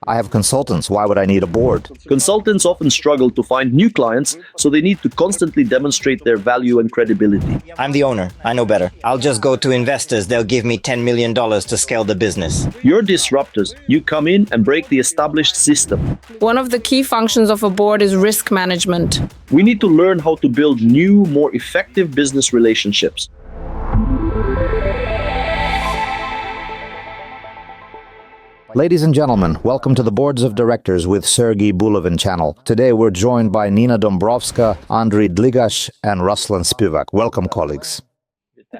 I have consultants. Why would I need a board? Consultants often struggle to find new clients, so they need to constantly demonstrate their value and credibility. I'm the owner. I know better. I'll just go to investors. They'll give me $10 million to scale the business. You're disruptors. You come in and break the established system. One of the key functions of a board is risk management. We need to learn how to build new, more effective business relationships. Ladies and gentlemen, welcome to the Boards of Directors with Sergiy Bulavin channel. Today we're joined by Nina Dombrowska, Andrii Dligach, and Ruslan Spivak. Welcome, colleagues.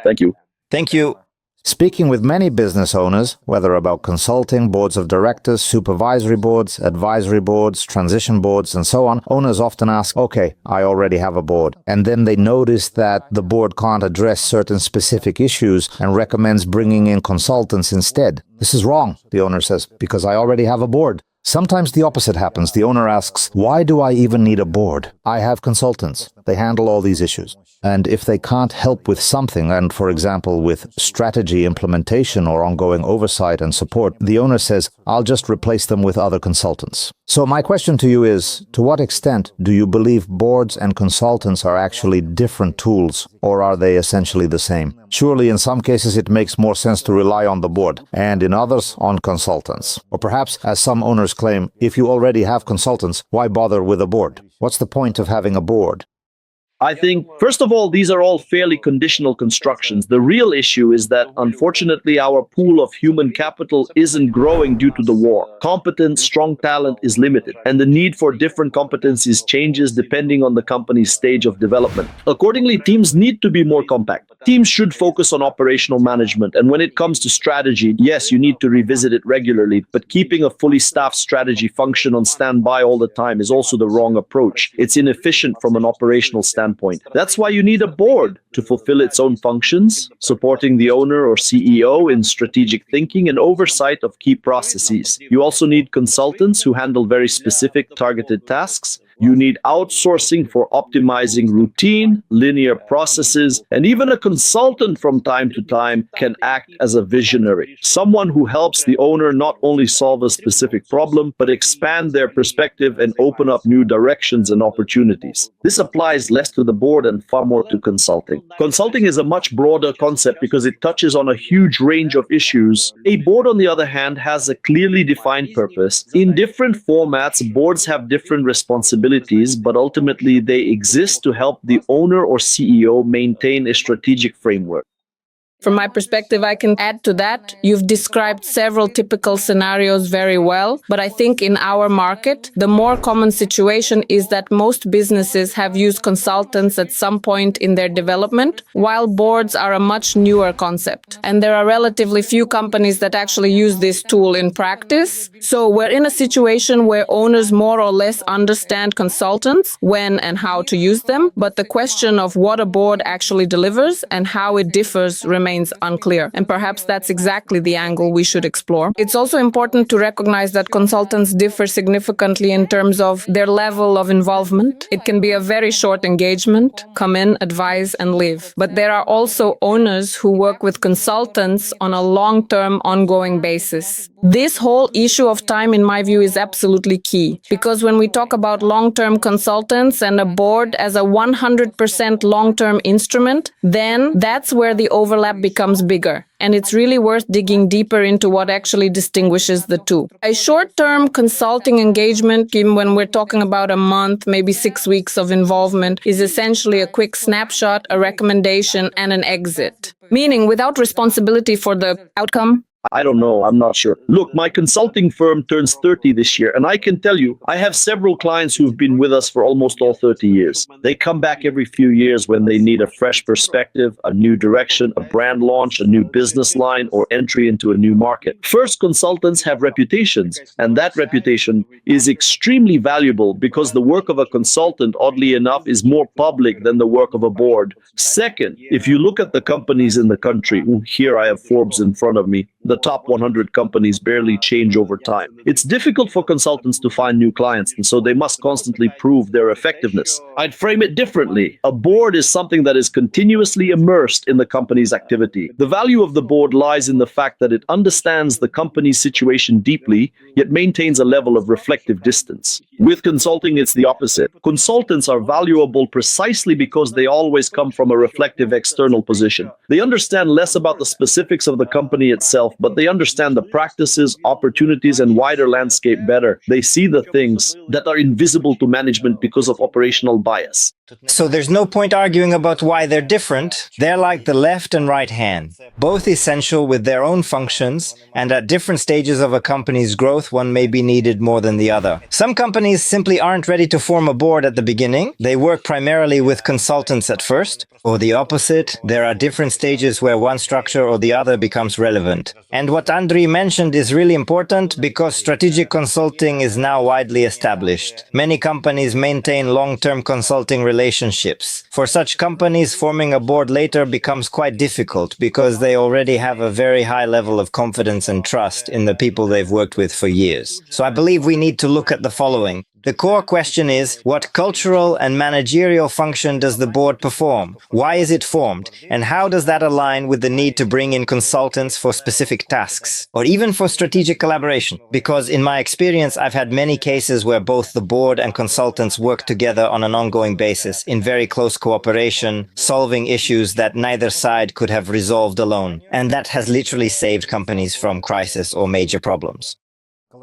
Thank you. Thank you. Speaking with many business owners, whether about consulting, boards of directors, supervisory boards, advisory boards, transition boards, and so on, owners often ask, okay, I already have a board. And then they notice that the board can't address certain specific issues and recommends bringing in consultants instead. This is wrong, the owner says, because I already have a board. Sometimes the opposite happens. The owner asks, why do I even need a board? I have consultants. They handle all these issues. And if they can't help with something, and for example with strategy implementation or ongoing oversight and support, the owner says, I'll just replace them with other consultants. So my question to you is, to what extent do you believe boards and consultants are actually different tools, or are they essentially the same? Surely in some cases it makes more sense to rely on the board, and in others on consultants. Or perhaps, as some owners claim, if you already have consultants, why bother with a board? What's the point of having a board? I think, first of all, these are all fairly conditional constructions. The real issue is that, unfortunately, our pool of human capital isn't growing due to the war. Competent, strong talent is limited, and the need for different competencies changes depending on the company's stage of development. Accordingly, teams need to be more compact. Teams should focus on operational management, and when it comes to strategy, yes, you need to revisit it regularly, but keeping a fully staffed strategy function on standby all the time is also the wrong approach. It's inefficient from an operational standpoint. That's why you need a board to fulfill its own functions, supporting the owner or CEO in strategic thinking and oversight of key processes. You also need consultants who handle very specific targeted tasks. You need outsourcing for optimizing routine, linear processes, and even a consultant from time to time can act as a visionary, someone who helps the owner not only solve a specific problem, but expand their perspective and open up new directions and opportunities. This applies less to the board and far more to consulting. Consulting is a much broader concept because it touches on a huge range of issues. A board, on the other hand, has a clearly defined purpose. In different formats, boards have different responsibilities, but ultimately they exist to help the owner or CEO maintain a strategic framework. From my perspective, I can add to that. You've described several typical scenarios very well, but I think in our market, the more common situation is that most businesses have used consultants at some point in their development, while boards are a much newer concept. And there are relatively few companies that actually use this tool in practice. So we're in a situation where owners more or less understand consultants, when and how to use them, but the question of what a board actually delivers and how it differs remains unclear, and perhaps that's exactly the angle we should explore. It's also important to recognize that consultants differ significantly in terms of their level of involvement. It can be a very short engagement, come in, advise, and leave. But there are also owners who work with consultants on a long-term, ongoing basis. This whole issue of time, in my view, is absolutely key, because when we talk about long-term consultants and a board as a 100% long-term instrument, then that's where the overlap becomes bigger. And it's really worth digging deeper into what actually distinguishes the two. A short-term consulting engagement, even when we're talking about a month, maybe 6 weeks of involvement, is essentially a quick snapshot, a recommendation, and an exit. Meaning without responsibility for the outcome. I don't know. I'm not sure. Look, my consulting firm turns 30 this year, and I can tell you, I have several clients who've been with us for almost all 30 years. They come back every few years when they need a fresh perspective, a new direction, a brand launch, a new business line, or entry into a new market. First, consultants have reputations, and that reputation is extremely valuable because the work of a consultant, oddly enough, is more public than the work of a board. Second, if you look at the companies in the country, here I have Forbes in front of me, the the top 100 companies barely change over time. It's difficult for consultants to find new clients, and so they must constantly prove their effectiveness. I'd frame it differently. A board is something that is continuously immersed in the company's activity. The value of the board lies in the fact that it understands the company's situation deeply, yet maintains a level of reflective distance. With consulting, it's the opposite. Consultants are valuable precisely because they always come from a reflective external position. They understand less about the specifics of the company itself, but they understand the practices, opportunities, and wider landscape better. They see the things that are invisible to management because of operational bias. So there's no point arguing about why they're different. They're like the left and right hand, both essential with their own functions, and at different stages of a company's growth, one may be needed more than the other. Some companies simply aren't ready to form a board at the beginning. They work primarily with consultants at first, or the opposite. There are different stages where one structure or the other becomes relevant. And what Andrii mentioned is really important because strategic consulting is now widely established. Many companies maintain long-term consulting relationships. For such companies, forming a board later becomes quite difficult because they already have a very high level of confidence and trust in the people they've worked with for years. So I believe we need to look at the following. The core question is, what cultural and managerial function does the board perform? Why is it formed? And how does that align with the need to bring in consultants for specific tasks, or even for strategic collaboration? Because in my experience, I've had many cases where both the board and consultants work together on an ongoing basis, in very close cooperation, solving issues that neither side could have resolved alone. And that has literally saved companies from crisis or major problems.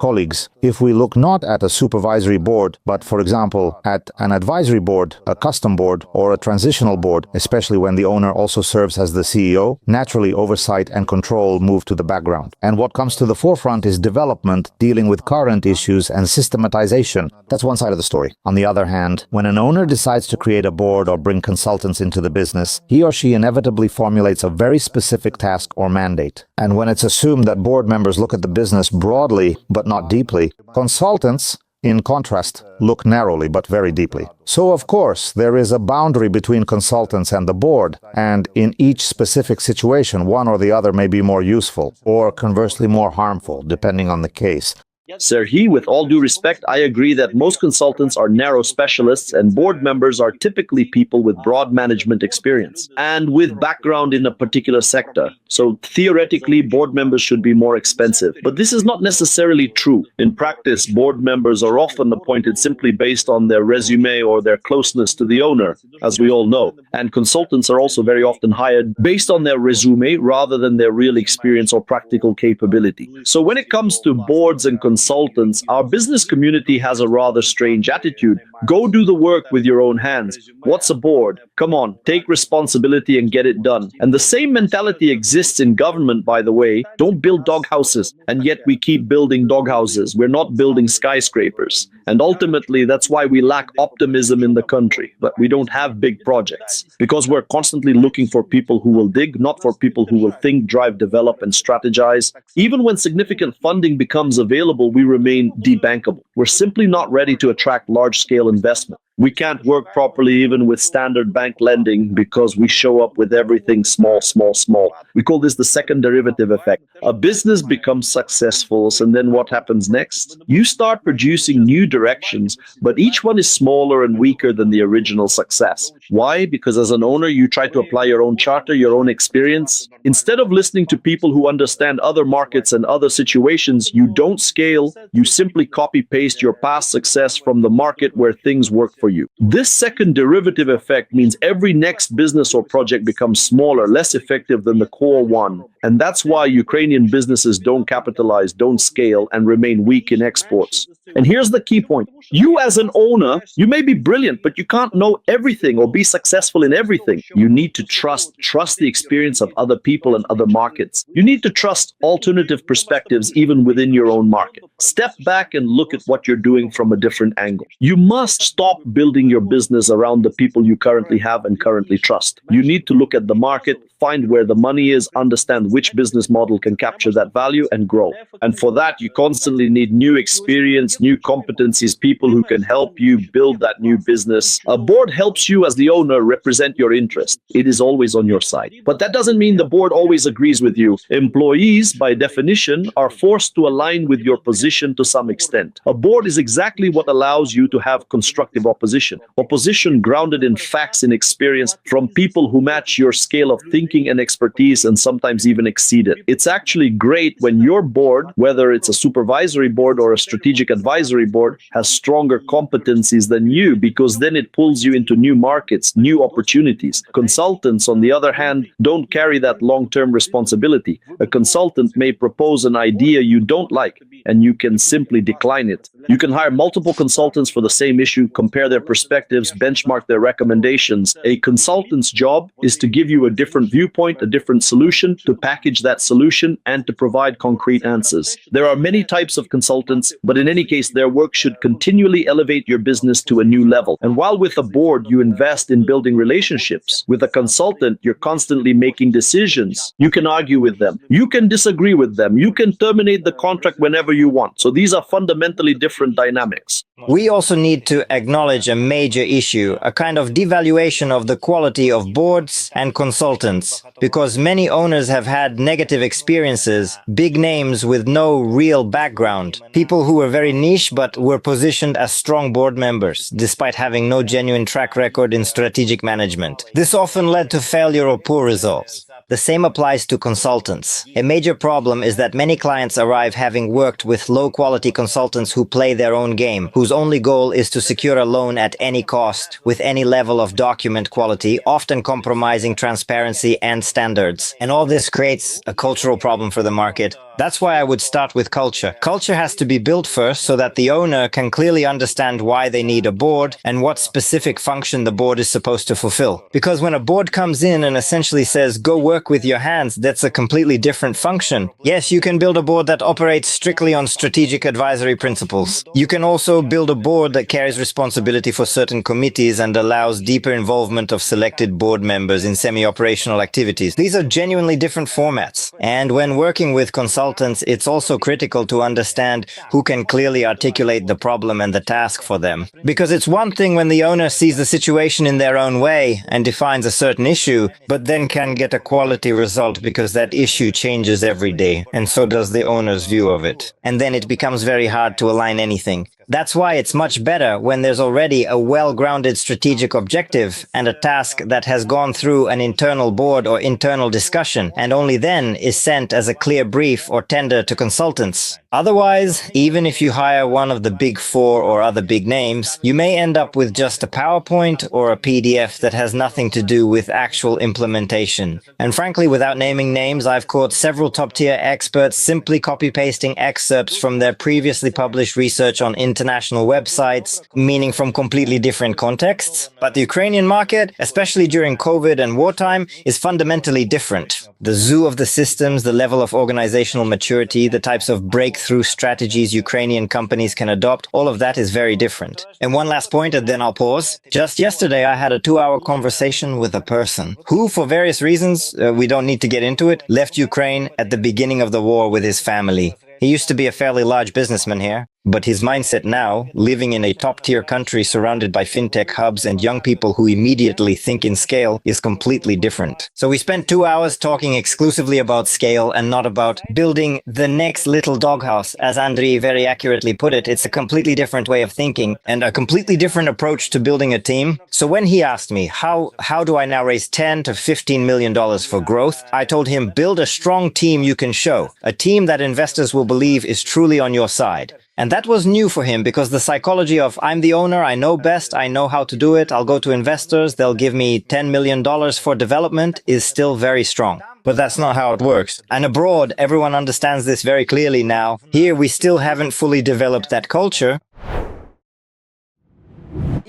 Colleagues, if we look not at a supervisory board, but for example, at an advisory board, a custom board, or a transitional board, especially when the owner also serves as the CEO, naturally oversight and control move to the background. And what comes to the forefront is development, dealing with current issues, and systematization. That's one side of the story. On the other hand, when an owner decides to create a board or bring consultants into the business, he or she inevitably formulates a very specific task or mandate. And when it's assumed that board members look at the business broadly, but not deeply, consultants, in contrast, look narrowly but very deeply. So, of course, there is a boundary between consultants and the board, and in each specific situation, one or the other may be more useful, or conversely more harmful, depending on the case. Sergiy, with all due respect, I agree that most consultants are narrow specialists and board members are typically people with broad management experience and with background in a particular sector. So theoretically, board members should be more expensive. But this is not necessarily true. In practice, board members are often appointed simply based on their resume or their closeness to the owner, as we all know. And consultants are also very often hired based on their resume rather than their real experience or practical capability. So when it comes to boards and consultants, our business community has a rather strange attitude. Go do the work with your own hands. What's a board? Come on, take responsibility and get it done. And the same mentality exists in government, by the way. Don't build doghouses. And yet we keep building doghouses. We're not building skyscrapers. And ultimately, that's why we lack optimism in the country. But we don't have big projects. Because we're constantly looking for people who will dig, not for people who will think, drive, develop, and strategize. Even when significant funding becomes available, we remain debankable. We're simply not ready to attract large-scale investment. We can't work properly even with standard bank lending because we show up with everything small, small, small. We call this the second derivative effect. A business becomes successful, and then what happens next? You start producing new directions, but each one is smaller and weaker than the original success. Why? Because as an owner, you try to apply your own charter, your own experience. Instead of listening to people who understand other markets and other situations, you don't scale. You simply copy-paste your past success from the market where things work for you. This second derivative effect means every next business or project becomes smaller, less effective than the core one. And that's why Ukrainian businesses don't capitalize, don't scale, and remain weak in exports. And here's the key point. You as an owner, you may be brilliant, but you can't know everything or be successful in everything. You need to trust the experience of other people and other markets. You need to trust alternative perspectives even within your own market. Step back and look at what you're doing from a different angle. You must stop building your business around the people you currently have and currently trust. You need to look at the market, find where the money is, understand which business model can capture that value and grow. And for that, you constantly need new experience, new competencies, people who can help you build that new business. A board helps you as the owner represent your interest. It is always on your side. But that doesn't mean the board always agrees with you. Employees, by definition, are forced to align with your position to some extent. A board is exactly what allows you to have constructive opposition. Opposition grounded in facts and experience from people who match your scale of thinking and expertise and sometimes even exceed it. It's actually great when your board, whether it's a supervisory board or a strategic advisory board, has stronger competencies than you, because then it pulls you into new markets, new opportunities. Consultants, on the other hand, don't carry that long-term responsibility. A consultant may propose an idea you don't like, and you can simply decline it. You can hire multiple consultants for the same issue, compare their perspectives, benchmark their recommendations. A consultant's job is to give you a different viewpoint, a different solution, to package that solution, and to provide concrete answers. There are many types of consultants, but in any case, their work should continually elevate your business to a new level. And while with a board, you invest in building relationships, with a consultant, you're constantly making decisions. You can argue with them. You can disagree with them. You can terminate the contract whenever you want. So these are fundamentally different dynamics. We also need to acknowledge a major issue, a kind of devaluation of the quality of boards and consultants, because many owners have had negative experiences, big names with no real background, people who were very niche but were positioned as strong board members, despite having no genuine track record in strategic management. This often led to failure or poor results. The same applies to consultants. A major problem is that many clients arrive having worked with low-quality consultants who play their own game, whose only goal is to secure a loan at any cost, with any level of document quality, often compromising transparency and standards. And all this creates a cultural problem for the market. That's why I would start with culture. Culture has to be built first so that the owner can clearly understand why they need a board and what specific function the board is supposed to fulfill. Because when a board comes in and essentially says, go work with your hands, that's a completely different function. Yes, you can build a board that operates strictly on strategic advisory principles. You can also build a board that carries responsibility for certain committees and allows deeper involvement of selected board members in semi-operational activities. These are genuinely different formats. And when working with consultants, it's also critical to understand who can clearly articulate the problem and the task for them. Because it's one thing when the owner sees the situation in their own way and defines a certain issue, but then can get a quality result because that issue changes every day, and so does the owner's view of it. And then it becomes very hard to align anything. That's why it's much better when there's already a well-grounded strategic objective and a task that has gone through an internal board or internal discussion, and only then is sent as a clear brief or tender to consultants. Otherwise, even if you hire one of the big four or other big names, you may end up with just a PowerPoint or a PDF that has nothing to do with actual implementation. And frankly, without naming names, I've caught several top-tier experts simply copy-pasting excerpts from their previously published research on international websites, meaning from completely different contexts. But the Ukrainian market, especially during COVID and wartime, is fundamentally different. The zoo of the systems, the level of organizational maturity, the types of breakthrough strategies Ukrainian companies can adopt, all of that is very different. And one last point, and then I'll pause. Just yesterday, I had a 2-hour conversation with a person who, for various reasons, we don't need to get into it, left Ukraine at the beginning of the war with his family. He used to be a fairly large businessman here, but his mindset now, living in a top-tier country surrounded by fintech hubs and young people who immediately think in scale, is completely different. So we spent 2 hours talking exclusively about scale and not about building the next little doghouse. As Andrii very accurately put it, it's a completely different way of thinking and a completely different approach to building a team. So when he asked me, how do I now raise $10 to $15 million for growth? I told him, build a strong team you can show, a team that investors will believe is truly on your side. And that was new for him because the psychology of I'm the owner, I know best, I know how to do it, I'll go to investors, they'll give me $10 million for development is still very strong. But that's not how it works. And abroad, everyone understands this very clearly now. Here, we still haven't fully developed that culture.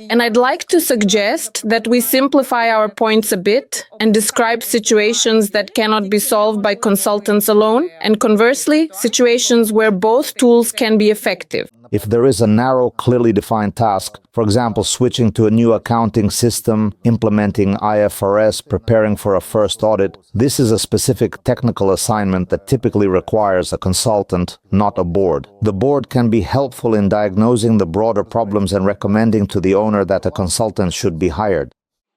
And I'd like to suggest that we simplify our points a bit and describe situations that cannot be solved by consultants alone, and conversely, situations where both tools can be effective. If there is a narrow, clearly defined task, for example, switching to a new accounting system, implementing IFRS, preparing for a first audit, this is a specific technical assignment that typically requires a consultant, not a board. The board can be helpful in diagnosing the broader problems and recommending to the owner that a consultant should be hired.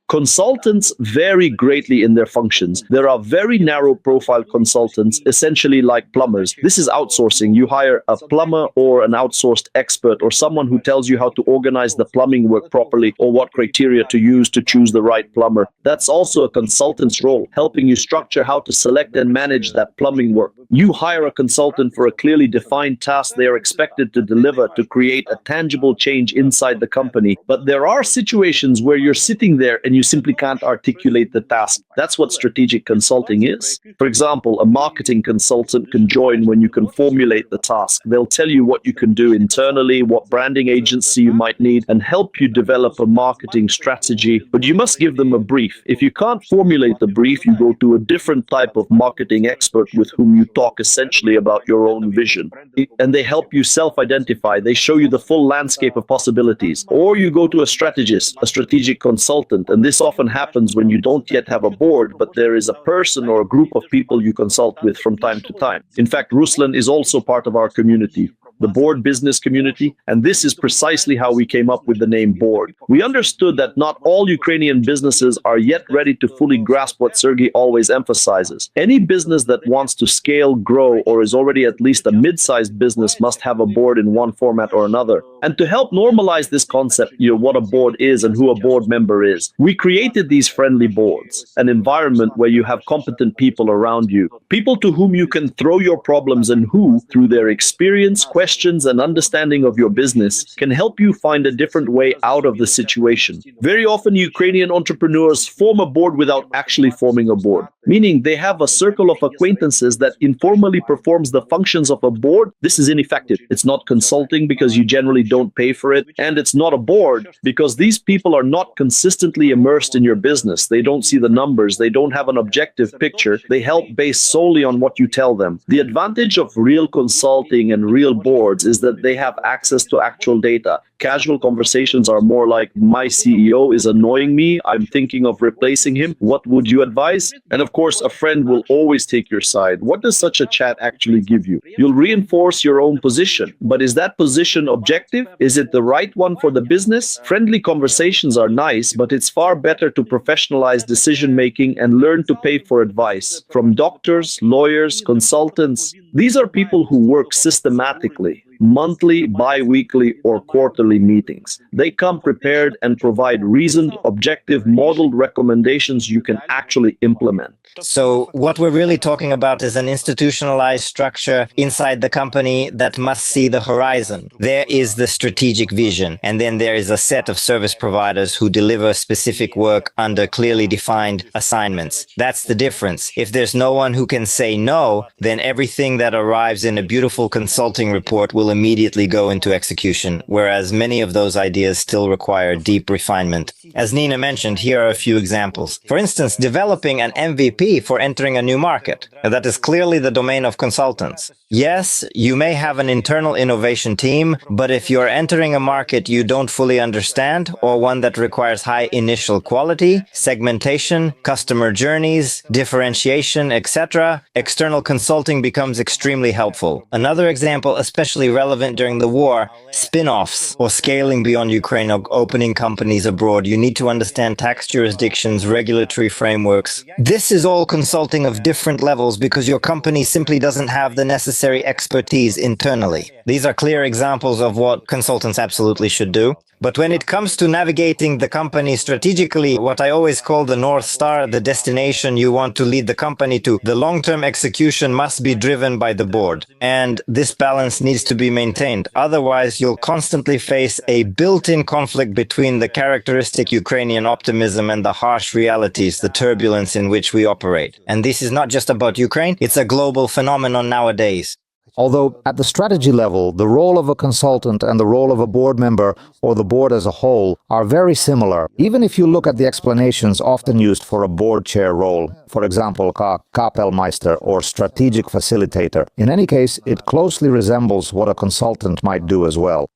Consultants vary greatly in their functions. There are very narrow profile consultants, essentially like plumbers. This is outsourcing. You hire a plumber or an outsourced expert or someone who tells you how to organize the plumbing work properly or what criteria to use to choose the right plumber. That's also a consultant's role, helping you structure how to select and manage that plumbing work. You hire a consultant for a clearly defined task they are expected to deliver to create a tangible change inside the company. But there are situations where you're sitting there and you simply can't articulate the task. That's what strategic consulting is. For example, a marketing consultant can join when you can formulate the task. They'll tell you what you can do internally, what branding agency you might need, and help you develop a marketing strategy. But you must give them a brief. If you can't formulate the brief, you go to a different type of marketing expert with whom you talk essentially about your own vision. And they help you self-identify. They show you the full landscape of possibilities. Or you go to a strategist, a strategic consultant, and this often happens when you don't yet have a board, but there is a person or a group of people you consult with from time to time. In fact, Ruslan is also part of our community, the board business community, and this is precisely how we came up with the name board. We understood that not all Ukrainian businesses are yet ready to fully grasp what Sergiy always emphasizes. Any business that wants to scale, grow, or is already at least a mid-sized business must have a board in one format or another. And to help normalize this concept, what a board is and who a board member is, we created these friendly boards, an environment where you have competent people around you, people to whom you can throw your problems and who, through their experience, questions, and understanding of your business, can help you find a different way out of the situation. Very often, Ukrainian entrepreneurs form a board without actually forming a board, meaning they have a circle of acquaintances that informally performs the functions of a board. This is ineffective. It's not consulting because you generally don't pay for it, and it's not a board because these people are not consistently immersed in your business. They don't see the numbers. They don't have an objective picture. They help based solely on what you tell them. The advantage of real consulting and real boards is that they have access to actual data. Casual conversations are more like, my CEO is annoying me, I'm thinking of replacing him, what would you advise? And of course, a friend will always take your side. What does such a chat actually give you? You'll reinforce your own position, but is that position objective? Is it the right one for the business? Friendly conversations are nice, but it's far better to professionalize decision-making and learn to pay for advice from doctors, lawyers, consultants. These are people who work systematically. Monthly, bi-weekly, or quarterly meetings. They come prepared and provide reasoned, objective, modeled recommendations you can actually implement. So what we're really talking about is an institutionalized structure inside the company that must see the horizon. There is the strategic vision, and then there is a set of service providers who deliver specific work under clearly defined assignments. That's the difference. If there's no one who can say no, then everything that arrives in a beautiful consulting report will immediately go into execution, whereas many of those ideas still require deep refinement. As Nina mentioned, here are a few examples. For instance, developing an MVP for entering a new market. That is clearly the domain of consultants. Yes, you may have an internal innovation team, but if you're entering a market you don't fully understand, or one that requires high initial quality, segmentation, customer journeys, differentiation, etc., external consulting becomes extremely helpful. Another example, especially relevant during the war, spin-offs or scaling beyond Ukraine or opening companies abroad. You need to understand tax jurisdictions, regulatory frameworks. This is all consulting of different levels because your company simply doesn't have the necessary expertise internally. These are clear examples of what consultants absolutely should do. But when it comes to navigating the company strategically, what I always call the North Star, the destination you want to lead the company to, the long-term execution must be driven by the board. And this balance needs to be maintained. Otherwise, you'll constantly face a built-in conflict between the characteristic Ukrainian optimism and the harsh realities, the turbulence in which we operate. And this is not just about Ukraine, it's a global phenomenon nowadays. Although at the strategy level, the role of a consultant and the role of a board member or the board as a whole are very similar, even if you look at the explanations often used for a board chair role, for example, Kapellmeister or strategic facilitator. In any case, it closely resembles what a consultant might do as well.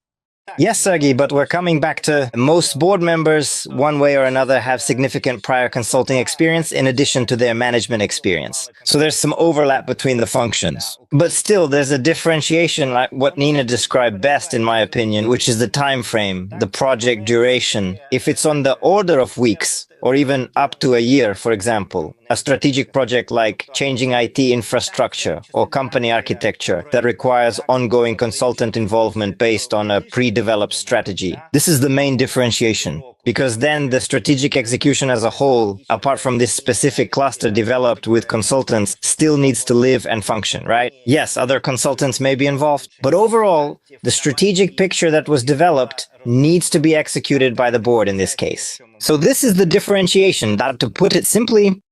Yes, Sergiy, but we're coming back to most board members, one way or another, have significant prior consulting experience in addition to their management experience. So there's some overlap between the functions. But still, there's a differentiation, like what Nina described best, in my opinion, which is the time frame, the project duration. If it's on the order of weeks, or even up to a year, for example, a strategic project like changing IT infrastructure or company architecture that requires ongoing consultant involvement based on a pre-developed strategy. This is the main differentiation, because then the strategic execution as a whole, apart from this specific cluster developed with consultants, still needs to live and function, right? Yes, other consultants may be involved, but overall, the strategic picture that was developed needs to be executed by the board in this case. So this is the differentiation. That, to put it simply,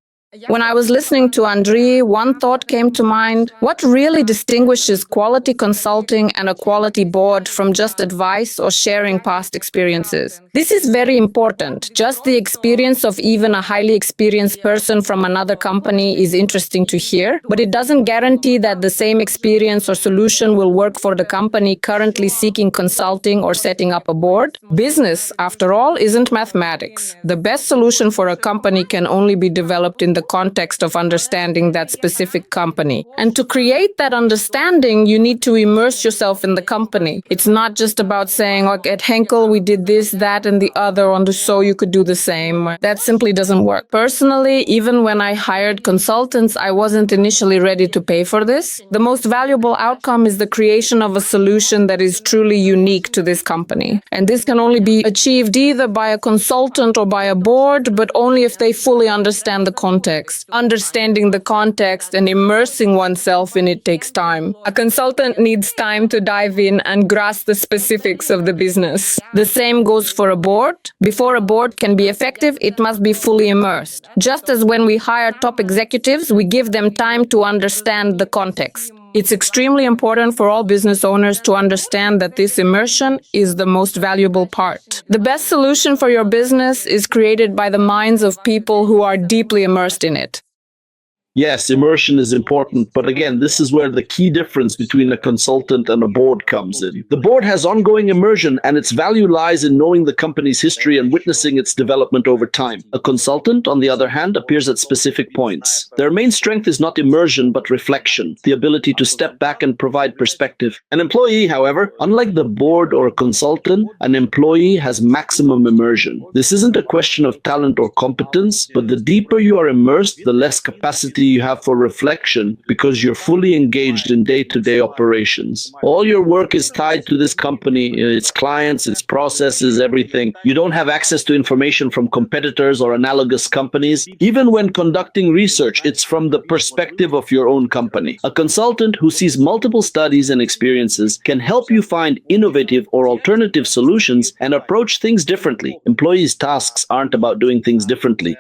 when I was listening to Andrii, one thought came to mind. What really distinguishes quality consulting and a quality board from just advice or sharing past experiences? This is very important. Just the experience of even a highly experienced person from another company is interesting to hear, but it doesn't guarantee that the same experience or solution will work for the company currently seeking consulting or setting up a board. Business, after all, isn't mathematics. The best solution for a company can only be developed in the context of understanding that specific company. And to create that understanding, you need to immerse yourself in the company. It's not just about saying, like, at Henkel, we did this, that, and the other, on the so you could do the same. That simply doesn't work. Personally, even when I hired consultants, I wasn't initially ready to pay for this. The most valuable outcome is the creation of a solution that is truly unique to this company. And this can only be achieved either by a consultant or by a board, but only if they fully understand the context. Understanding the context and immersing oneself in it takes time. A consultant needs time to dive in and grasp the specifics of the business. The same goes for a board. Before a board can be effective, it must be fully immersed. Just as when we hire top executives, we give them time to understand the context. It's extremely important for all business owners to understand that this immersion is the most valuable part. The best solution for your business is created by the minds of people who are deeply immersed in it. Yes, immersion is important, but again, this is where the key difference between a consultant and a board comes in. The board has ongoing immersion, and its value lies in knowing the company's history and witnessing its development over time. A consultant, on the other hand, appears at specific points. Their main strength is not immersion, but reflection, the ability to step back and provide perspective. An employee, however, unlike the board or a consultant, an employee has maximum immersion. This isn't a question of talent or competence, but the deeper you are immersed, the less capacity you have for reflection, because you're fully engaged in day-to-day operations. All your work is tied to this company, its clients, its processes, everything. You don't have access to information from competitors or analogous companies. Even when conducting research, it's from the perspective of your own company. A consultant who sees multiple studies and experiences can help you find innovative or alternative solutions and approach things differently. Employees' tasks aren't about doing things differently.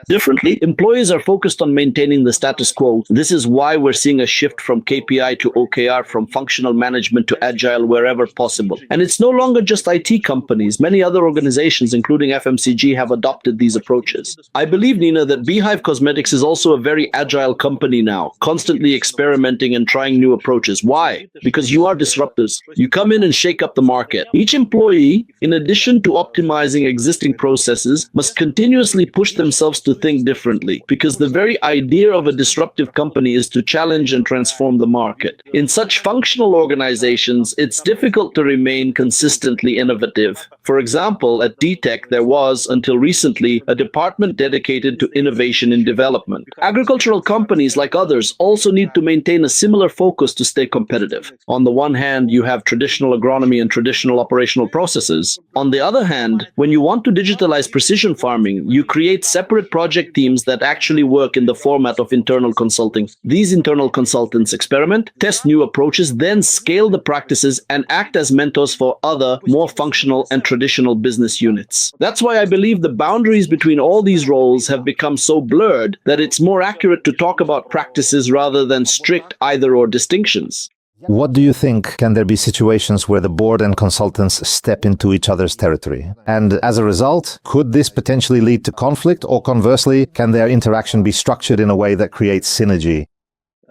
Employees are focused on maintaining the status quo. This is why we're seeing a shift from KPI to OKR, from functional management to agile wherever possible. And it's no longer just IT companies. Many other organizations, including FMCG, have adopted these approaches. I believe, Nina, that Beehive Cosmetics is also a very agile company now, constantly experimenting and trying new approaches. Why? Because you are disruptors. You come in and shake up the market. Each employee, in addition to optimizing existing processes, must continuously push themselves to think differently, because the very idea of a disruptive company is to challenge and transform the market. In such functional organizations, it's difficult to remain consistently innovative. For example, at DTech, there was, until recently, a department dedicated to innovation in development. Agricultural companies, like others, also need to maintain a similar focus to stay competitive. On the one hand, you have traditional agronomy and traditional operational processes. On the other hand, when you want to digitalize precision farming, you create separate project teams that actually work in the format of internal consulting. These internal consultants experiment, test new approaches, then scale the practices and act as mentors for other, more functional and traditional business units. That's why I believe the boundaries between all these roles have become so blurred that it's more accurate to talk about practices rather than strict either-or distinctions. What do you think, can there be situations where the board and consultants step into each other's territory? And as a result, could this potentially lead to conflict, or conversely, can their interaction be structured in a way that creates synergy?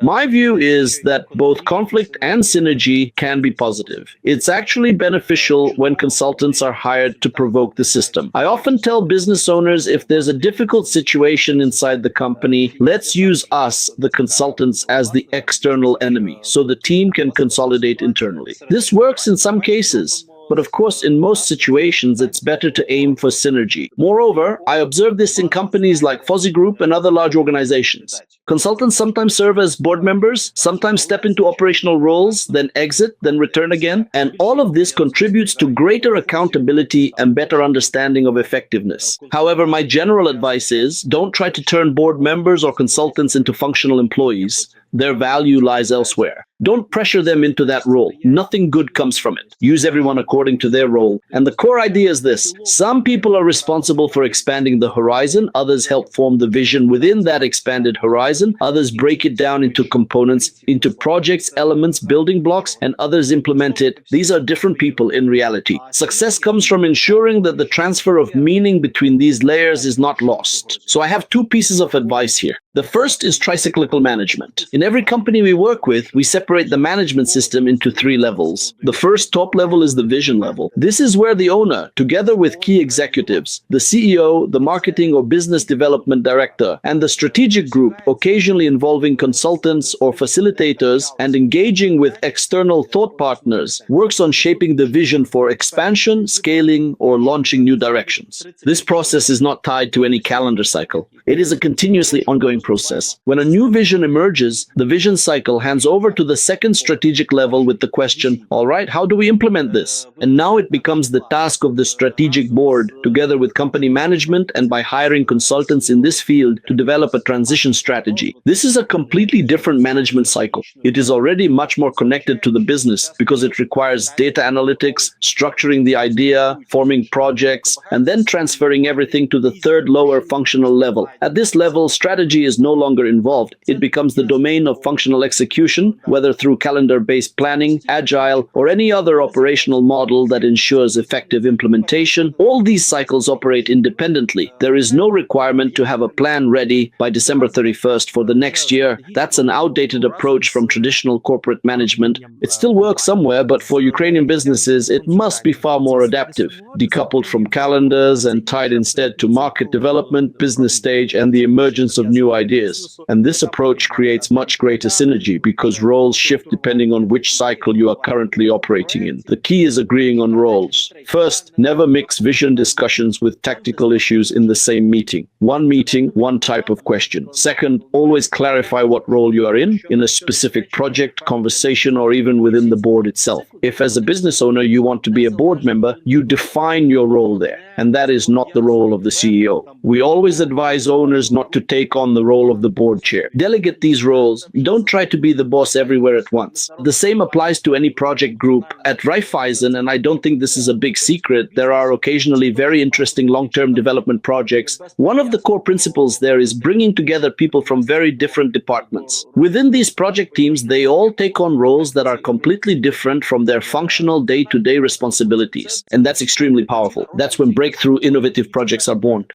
My view is that both conflict and synergy can be positive. It's actually beneficial when consultants are hired to provoke the system. I often tell business owners, if there's a difficult situation inside the company, let's use us, the consultants, as the external enemy, so the team can consolidate internally. This works in some cases. But of course, in most situations, it's better to aim for synergy. Moreover, I observe this in companies like Fuzzy Group and other large organizations. Consultants sometimes serve as board members, sometimes step into operational roles, then exit, then return again. And all of this contributes to greater accountability and better understanding of effectiveness. However, my general advice is, don't try to turn board members or consultants into functional employees. Their value lies elsewhere. Don't pressure them into that role. Nothing good comes from it. Use everyone according to their role. And the core idea is this: some people are responsible for expanding the horizon, others help form the vision within that expanded horizon, others break it down into components, into projects, elements, building blocks, and others implement it. These are different people in reality. Success comes from ensuring that the transfer of meaning between these layers is not lost. So I have two pieces of advice here. The first is tricyclical management. In every company we work with, we separate the management system into three levels. The first top level is the vision level. This is where the owner, together with key executives, the CEO, the marketing or business development director, and the strategic group, occasionally involving consultants or facilitators and engaging with external thought partners, works on shaping the vision for expansion, scaling, or launching new directions. This process is not tied to any calendar cycle. It is a continuously ongoing process. When a new vision emerges, the vision cycle hands over to the second strategic level with the question, all right, how do we implement this? And now it becomes the task of the strategic board, together with company management and by hiring consultants in this field, to develop a transition strategy. This is a completely different management cycle. It is already much more connected to the business because it requires data analytics, structuring the idea, forming projects, and then transferring everything to the third lower functional level. At this level, strategy is no longer involved. It becomes the domain of functional execution, whether through calendar-based planning, agile, or any other operational model that ensures effective implementation. All these cycles operate independently. There is no requirement to have a plan ready by December 31st for the next year. That's an outdated approach from traditional corporate management. It still works somewhere, but for Ukrainian businesses, it must be far more adaptive, decoupled from calendars and tied instead to market development, business stage, and the emergence of new ideas. And this approach creates much greater synergy because roles shift depending on which cycle you are currently operating in. The key is agreeing on roles. First, never mix vision discussions with tactical issues in the same meeting. One meeting, one type of question. Second, always clarify what role you are in a specific project, conversation, or even within the board itself. If as a business owner you want to be a board member, you define your role there, and that is not the role of the CEO. We always advise owners not to take on the role of the board chair. Delegate these roles. Don't try to be the boss everywhere at once. The same applies to any project group. At Raiffeisen, and I don't think this is a big secret, there are occasionally very interesting long-term development projects. One of the core principles there is bringing together people from very different departments. Within these project teams, they all take on roles that are completely different from their functional day-to-day responsibilities. And that's extremely powerful. That's when breakthrough innovative projects are born.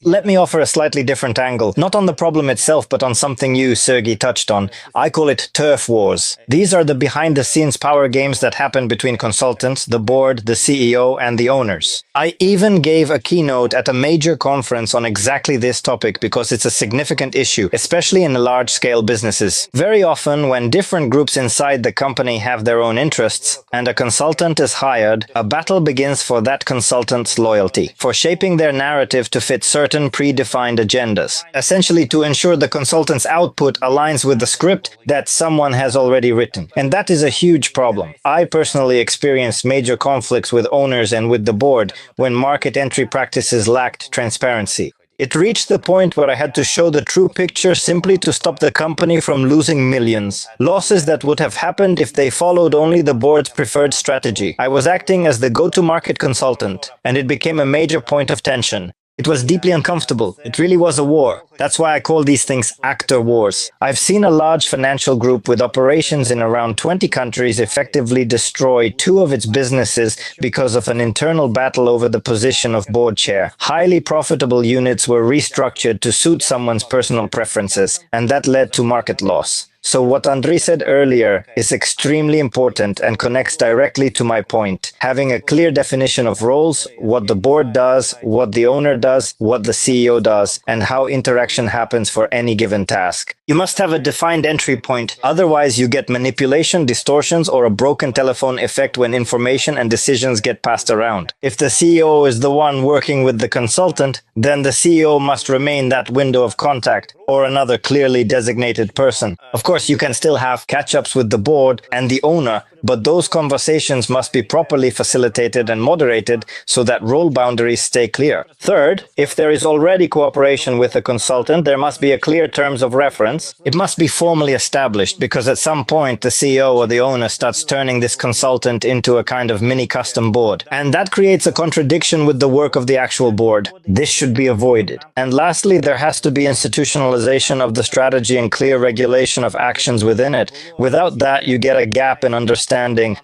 Let me offer a slightly different angle, not on the problem itself, but on something you, Sergey, touched on. I call it turf wars. These are the behind-the-scenes power games that happen between consultants, the board, the CEO, and the owners. I even gave a keynote at a major conference on exactly this topic because it's a significant issue, especially in large-scale businesses. Very often, when different groups inside the company have their own interests, and a consultant is hired, a battle begins for that consultant's loyalty, for shaping their narrative to fit certain predefined agendas, essentially to ensure the consultant's output aligns with the script that someone has already written. And that is a huge problem. I personally experienced major conflicts with owners and with the board when market entry practices lacked transparency. It reached the point where I had to show the true picture simply to stop the company from losing millions. Losses that would have happened if they followed only the board's preferred strategy. I was acting as the go-to-market consultant, and it became a major point of tension. It was deeply uncomfortable. It really was a war. That's why I call these things actor wars. I've seen a large financial group with operations in around 20 countries effectively destroy 2 of its businesses because of an internal battle over the position of board chair. Highly profitable units were restructured to suit someone's personal preferences, and that led to market loss. So what Andrii said earlier is extremely important and connects directly to my point. Having a clear definition of roles, what the board does, what the owner does, what the CEO does, and how interaction happens for any given task. You must have a defined entry point, otherwise you get manipulation, distortions, or a broken telephone effect when information and decisions get passed around. If the CEO is the one working with the consultant, then the CEO must remain that window of contact, or another clearly designated person. Of course, you can still have catch-ups with the board and the owner, but those conversations must be properly facilitated and moderated so that role boundaries stay clear. Third, if there is already cooperation with a consultant, there must be a clear terms of reference. It must be formally established because at some point the CEO or the owner starts turning this consultant into a kind of mini custom board. And that creates a contradiction with the work of the actual board. This should be avoided. And lastly, there has to be institutionalization of the strategy and clear regulation of actions within it. Without that, you get a gap in understanding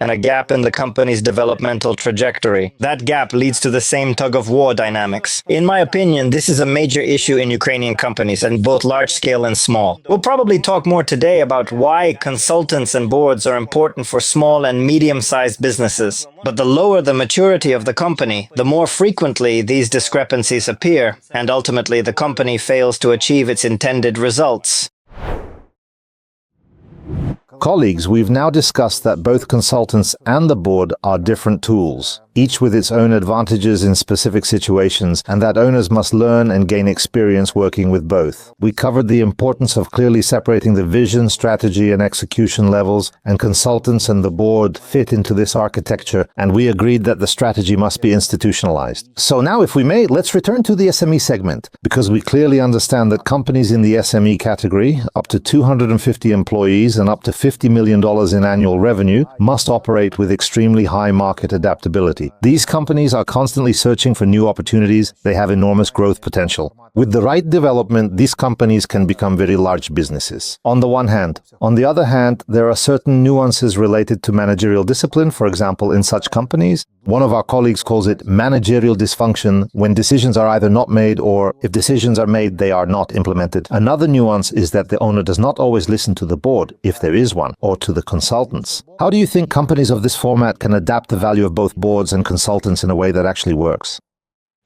and a gap in the company's developmental trajectory. That gap leads to the same tug-of-war dynamics. In my opinion, this is a major issue in Ukrainian companies, and both large scale and small. We'll probably talk more today about why consultants and boards are important for small and medium-sized businesses. But the lower the maturity of the company, the more frequently these discrepancies appear, and ultimately the company fails to achieve its intended results. Colleagues, we've now discussed that both consultants and the board are different tools, each with its own advantages in specific situations, and that owners must learn and gain experience working with both. We covered the importance of clearly separating the vision, strategy, and execution levels, and consultants and the board fit into this architecture, and we agreed that the strategy must be institutionalized. So now, if we may, let's return to the SME segment, because we clearly understand that companies in the SME category, up to 250 employees and up to $50 million in annual revenue, must operate with extremely high market adaptability. These companies are constantly searching for new opportunities. They have enormous growth potential. With the right development, these companies can become very large businesses. On the one hand. On the other hand, there are certain nuances related to managerial discipline, for example, in such companies. One of our colleagues calls it managerial dysfunction when decisions are either not made or, if decisions are made, they are not implemented. Another nuance is that the owner does not always listen to the board, if there is one, or to the consultants. How do you think companies of this format can adapt the value of both boards and consultants in a way that actually works?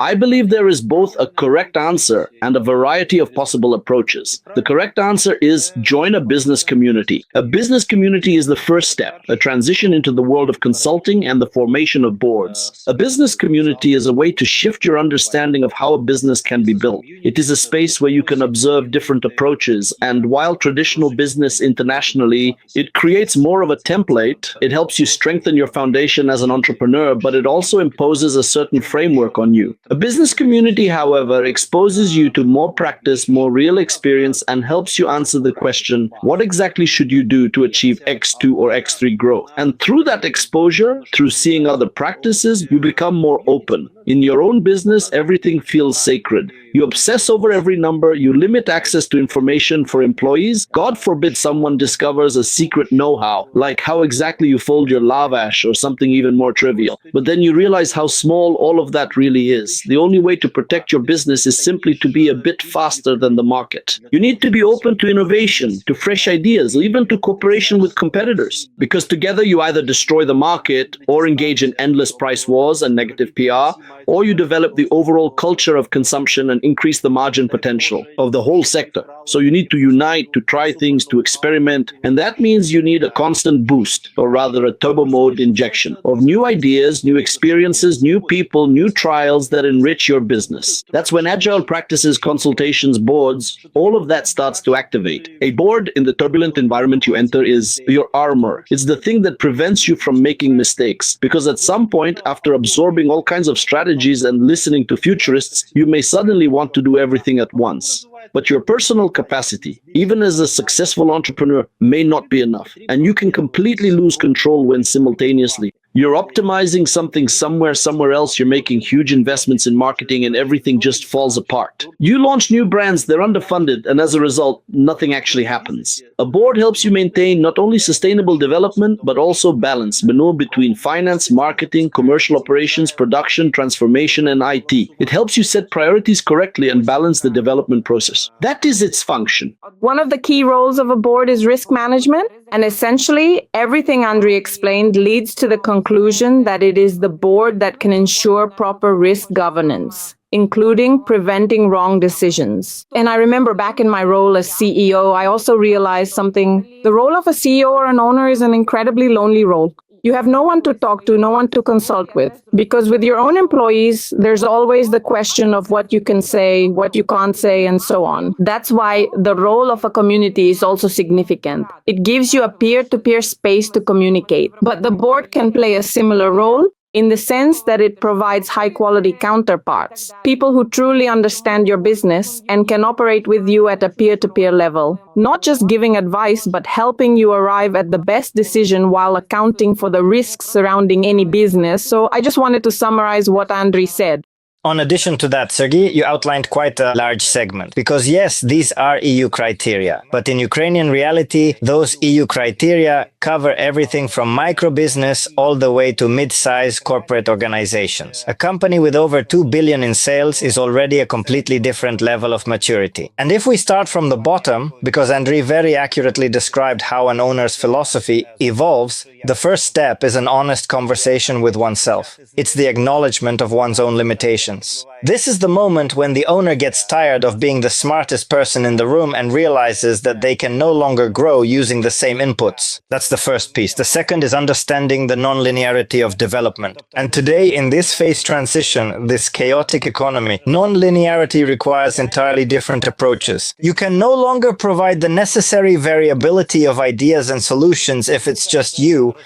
I believe there is both a correct answer and a variety of possible approaches. The correct answer is join a business community. A business community is the first step, a transition into the world of consulting and the formation of boards. A business community is a way to shift your understanding of how a business can be built. It is a space where you can observe different approaches, and while traditional business internationally, it creates more of a template. It helps you strengthen your foundation as an entrepreneur, but it also imposes a certain framework on you. A business community, however, exposes you to more practice, more real experience, and helps you answer the question, what exactly should you do to achieve X2 or X3 growth? And through that exposure, through seeing other practices, you become more open. In your own business, everything feels sacred. You obsess over every number, you limit access to information for employees. God forbid someone discovers a secret know-how, like how exactly you fold your lavash or something even more trivial. But then you realize how small all of that really is. The only way to protect your business is simply to be a bit faster than the market. You need to be open to innovation, to fresh ideas, even to cooperation with competitors. Because together you either destroy the market or engage in endless price wars and negative PR, or you develop the overall culture of consumption and increase the margin potential of the whole sector. So you need to unite, to try things, to experiment, and that means you need a constant boost, or rather a turbo mode injection of new ideas, new experiences, new people, new trials that enrich your business. That's when agile practices, consultations, boards, all of that starts to activate. A board in the turbulent environment you enter is your armor. It's the thing that prevents you from making mistakes, because at some point, after absorbing all kinds of strategies and listening to futurists, you may suddenly want to do everything at once. But your personal capacity, even as a successful entrepreneur, may not be enough, and you can completely lose control when simultaneously You're optimizing something somewhere else. You're making huge investments in marketing and everything just falls apart. You launch new brands, they're underfunded, and as a result, nothing actually happens. A board helps you maintain not only sustainable development, but also balance, maneuver between finance, marketing, commercial operations, production, transformation, and IT. It helps you set priorities correctly and balance the development process. That is its function. One of the key roles of a board is risk management, and essentially everything Andrii explained leads to the conclusion that it is the board that can ensure proper risk governance, including preventing wrong decisions. And I remember back in my role as CEO, I also realized something. The role of a CEO or an owner is an incredibly lonely role. You have no one to talk to, no one to consult with. Because with your own employees, there's always the question of what you can say, what you can't say, and so on. That's why the role of a community is also significant. It gives you a peer-to-peer space to communicate. But the board can play a similar role in the sense that it provides high-quality counterparts, people who truly understand your business and can operate with you at a peer-to-peer level, not just giving advice, but helping you arrive at the best decision while accounting for the risks surrounding any business. So I just wanted to summarize what Andrii said. In addition to that, Sergiy, you outlined quite a large segment. Because yes, these are EU criteria, but in Ukrainian reality, those EU criteria cover everything from micro business all the way to mid-sized corporate organizations. A company with over 2 billion in sales is already a completely different level of maturity. And if we start from the bottom, because Andrii very accurately described how an owner's philosophy evolves, the first step is an honest conversation with oneself. It's the acknowledgement of one's own limitations. This is the moment when the owner gets tired of being the smartest person in the room and realizes that they can no longer grow using the same inputs. That's the first piece. The second is understanding the non-linearity of development. And today, in this phase transition, this chaotic economy, non-linearity requires entirely different approaches. You can no longer provide the necessary variability of ideas and solutions if it's just you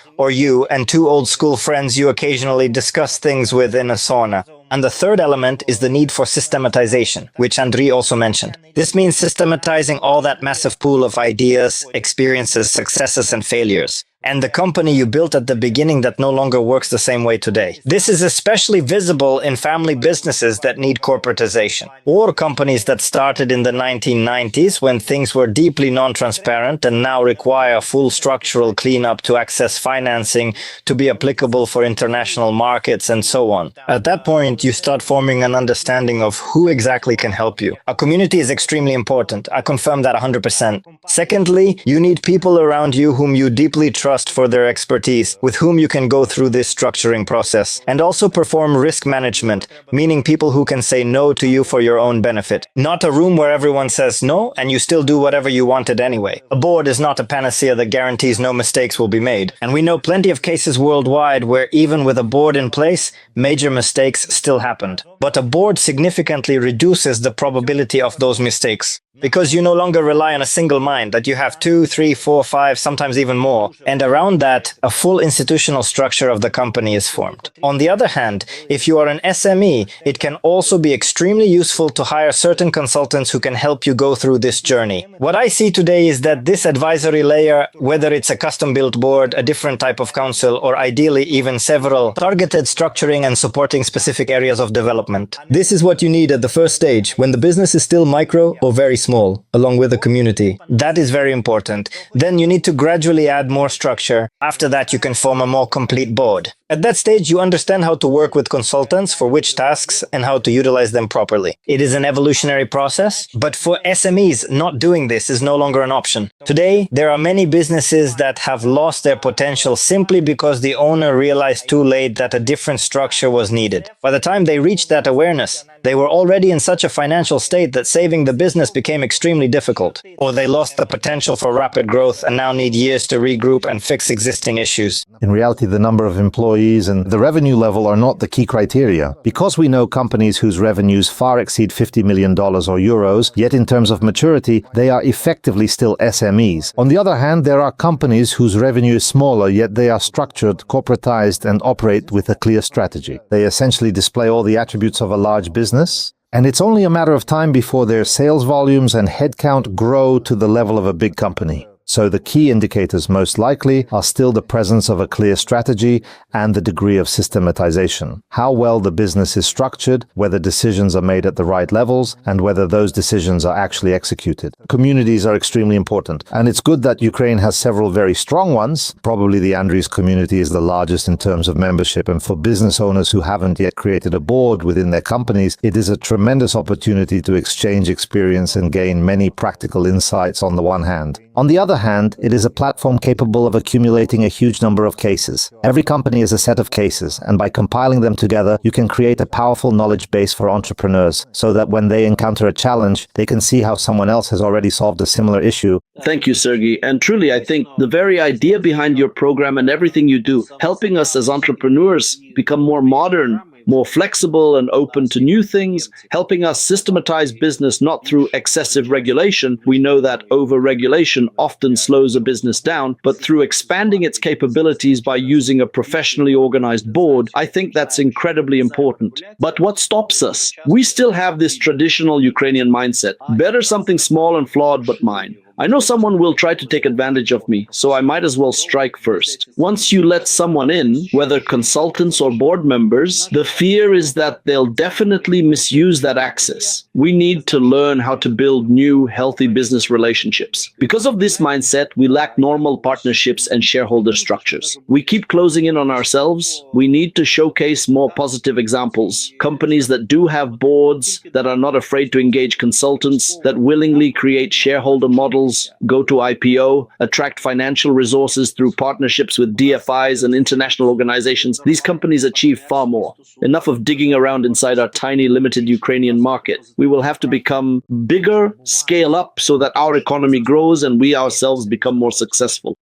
and two old school friends you occasionally discuss things with in a sauna. And the third element is the need for systematization, which Andrii also mentioned. This means systematizing all that massive pool of ideas, experiences, successes, and failures. And the company you built at the beginning that no longer works the same way today. This is especially visible in family businesses that need corporatization, or companies that started in the 1990s when things were deeply non-transparent and now require a full structural cleanup to access financing, to be applicable for international markets, and so on. At that point, you start forming an understanding of who exactly can help you. A community is extremely important. I confirm that 100%. Secondly, you need people around you whom you deeply trust for their expertise, with whom you can go through this structuring process, and also perform risk management, meaning people who can say no to you for your own benefit. Not a room where everyone says no and you still do whatever you wanted anyway. A board is not a panacea that guarantees no mistakes will be made. And we know plenty of cases worldwide where even with a board in place, major mistakes still happened. But a board significantly reduces the probability of those mistakes, because you no longer rely on a single mind, that you have 2, 3, 4, 5, sometimes even more. And around that, a full institutional structure of the company is formed. On the other hand, if you are an SME, it can also be extremely useful to hire certain consultants who can help you go through this journey. What I see today is that this advisory layer, whether it's a custom-built board, a different type of council, or ideally even several, targeted structuring and supporting specific areas of development. This is what you need at the first stage, when the business is still micro or very small, along with the community. That is very important. Then you need to gradually add more structure. After that, you can form a more complete board. At that stage, you understand how to work with consultants for which tasks and how to utilize them properly. It is an evolutionary process, but for SMEs, not doing this is no longer an option. Today, there are many businesses that have lost their potential simply because the owner realized too late that a different structure was needed. By the time they reached that awareness, they were already in such a financial state that saving the business became extremely difficult. Or they lost the potential for rapid growth and now need years to regroup and fix existing issues. In reality, the number of employees and the revenue level are not the key criteria. Because we know companies whose revenues far exceed $50 million or euros, yet in terms of maturity, they are effectively still SMEs. On the other hand, there are companies whose revenue is smaller, yet they are structured, corporatized, and operate with a clear strategy. They essentially display all the attributes of a large business, and it's only a matter of time before their sales volumes and headcount grow to the level of a big company. So the key indicators most likely are still the presence of a clear strategy and the degree of systematization. How well the business is structured, whether decisions are made at the right levels, and whether those decisions are actually executed. Communities are extremely important, and it's good that Ukraine has several very strong ones. Probably the Andrii's community is the largest in terms of membership, and for business owners who haven't yet created a board within their companies, it is a tremendous opportunity to exchange experience and gain many practical insights on the one hand. On the other hand, it is a platform capable of accumulating a huge number of cases. Every company is a set of cases, and by compiling them together, you can create a powerful knowledge base for entrepreneurs, so that when they encounter a challenge, they can see how someone else has already solved a similar issue. Thank you, Sergiy. And truly, I think the very idea behind your program and everything you do, helping us as entrepreneurs become more modern, more flexible and open to new things, helping us systematize business not through excessive regulation. We know that over-regulation often slows a business down, but through expanding its capabilities by using a professionally organized board. I think that's incredibly important. But what stops us? We still have this traditional Ukrainian mindset. Better something small and flawed, but mine. I know someone will try to take advantage of me, so I might as well strike first. Once you let someone in, whether consultants or board members, the fear is that they'll definitely misuse that access. We need to learn how to build new, healthy business relationships. Because of this mindset, we lack normal partnerships and shareholder structures. We keep closing in on ourselves. We need to showcase more positive examples. Companies that do have boards, that are not afraid to engage consultants, that willingly create shareholder models, go to IPO, attract financial resources through partnerships with DFIs and international organizations. These companies achieve far more. Enough of digging around inside our tiny, limited Ukrainian market. We will have to become bigger, scale up so that our economy grows and we ourselves become more successful.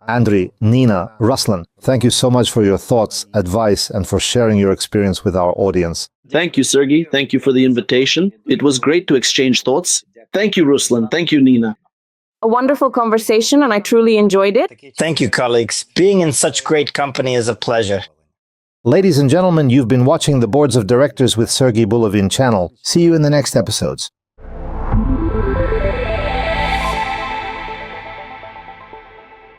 Andrii, Nina, Ruslan, thank you so much for your thoughts, advice, and for sharing your experience with our audience. Thank you, Sergiy. Thank you for the invitation. It was great to exchange thoughts. Thank you, Ruslan. Thank you, Nina. A wonderful conversation, and I truly enjoyed it. Thank you, colleagues. Being in such great company is a pleasure. Ladies and gentlemen, you've been watching the Boards of Directors with Sergiy Bulavin channel. See you in the next episodes.